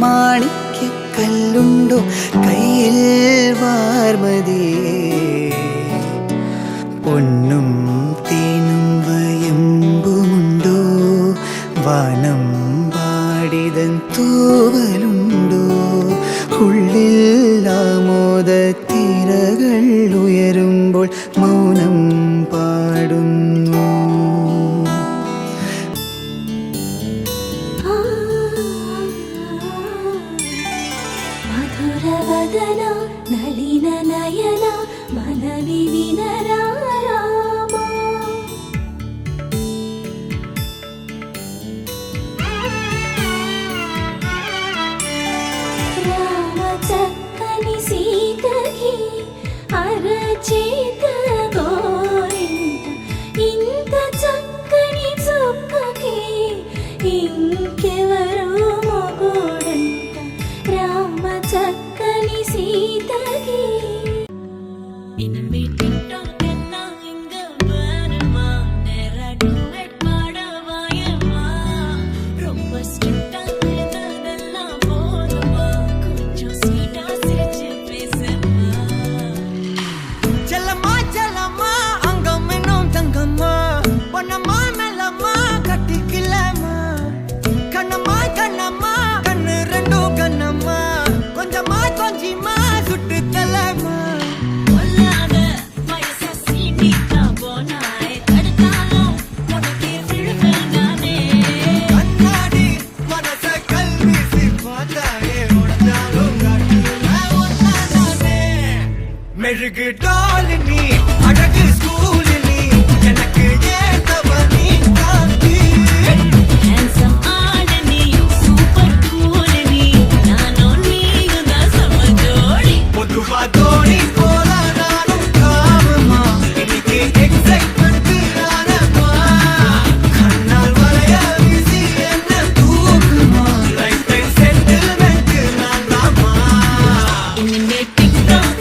മാണിക്ക കല്ലുണ്ടോ കയ്യിൽ വാർമതിയേ പൊന്നും തേനും വയമ്പുമുണ്ടോ വാനം പാടിതൻ തൂവലുണ്ടോ ഉള്ളിൽ ആമോദ തിരകൾ ഉയരുമ്പോൾ മൗനം പാടുന്നു മധുരവദന നളിന നയന മനവിവിന രാമ ചക്കനി സീതകി అరచేత గోరింట ఇంత చక్కని చుక్కకి ఇంకెవరో మొగుడంట రామ చక్కని సీతకి மெழுகு டாலினி அழகு ஸ்கூலினி எனக்கு ஏத்தவனி காந்தி handsome ஆடனி சூப்பர் கூலனி நானும் நீயும் தான் சமஜோடி பொதுவா தோணி போல நானும் காமமா இன்னைக்கு எக்ஸைட்மெண்ட் ஆனமா கண்ணால் வளைய வீசி என்ன தூக்குமா லைஃப் டைம் செட்டில்மெண்ட் நான் தாமா இனிமே டிக்டாக்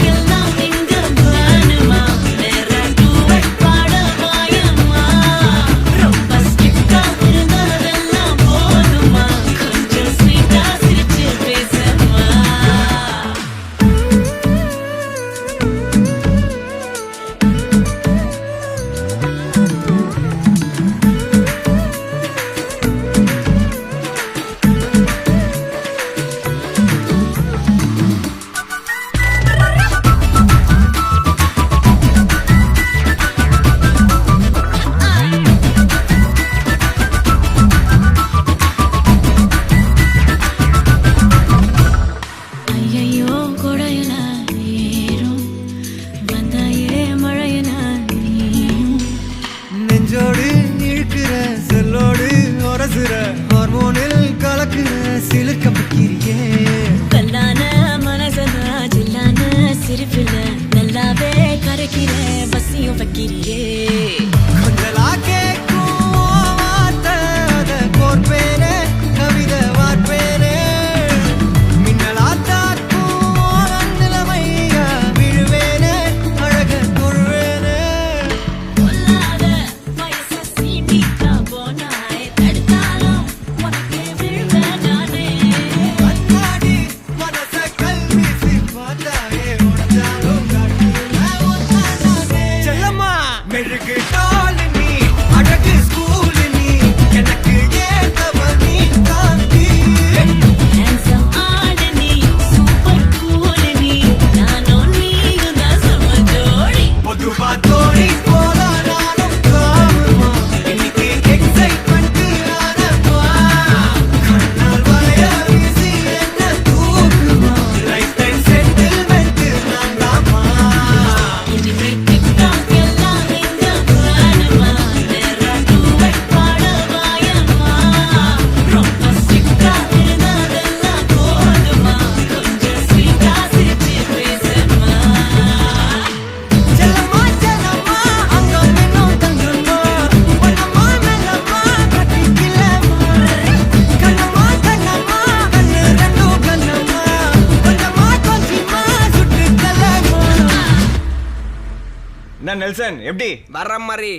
நெஞ்சோடு இழுக்கிற சொல்லோடு உரசுற ஹார்மோனில் கலக்குற சிலுக்க பக்கிரியே கல்லான மனசனா ஜில்லான சிரிப்பில நல்லாவே கரைக்கிற பசியும் வைக்கிறியே கொஞ்சலா கேட்கும் வார்த்தை அத கோர்ப்பேனே கவிதை வார்ப்பேனே மின்னலா தாக்கும் நிலைமையா விழுவேனே அழக தொழுவேனே மெழுகு டாலினி அழகு ஸ்கூலினி எனக்கு ஏத்தவனி காந்தி handsome ஆடனி சூப்பர் கூலனி நானும் நீயும் தான் சமஜோடி பொதுவா தோணி போல நானும் காமமா இன்னைக்கு எக்ஸைட்மெண்ட் ஆனமா கண்ணால் வளைய வீசி என்ன தூக்குமா லைஃப் டைம் செட்டில்மெண்ட் நான் தாமா இனிமே டிக்டாக் எல்லாம் எங்க வேணுமா நேரா டூவெட் பாடவாயம்மா ரொம்ப ஸ்ட்ரிக்டா இருந்தாதெல்லாம் போதுமா கொஞ்சம் ஸ்வீட்டா சிரிச்சு பேசுமா செல்லம்மா செல்லம்மா அங்கம் இன்னும் தங்கம்மா பொன்னம்மா மெல்லம்மா கட்டிக்கலம்மா கண்ணம்மா கண்ணம்மா கண்ணு ரெண்டும் கண்ணம்மா கொஞ்சமா கொஞ்சமா சுட்டு தலம்மா என்ன நெல்சன் எப்படி வர்ற மாதிரி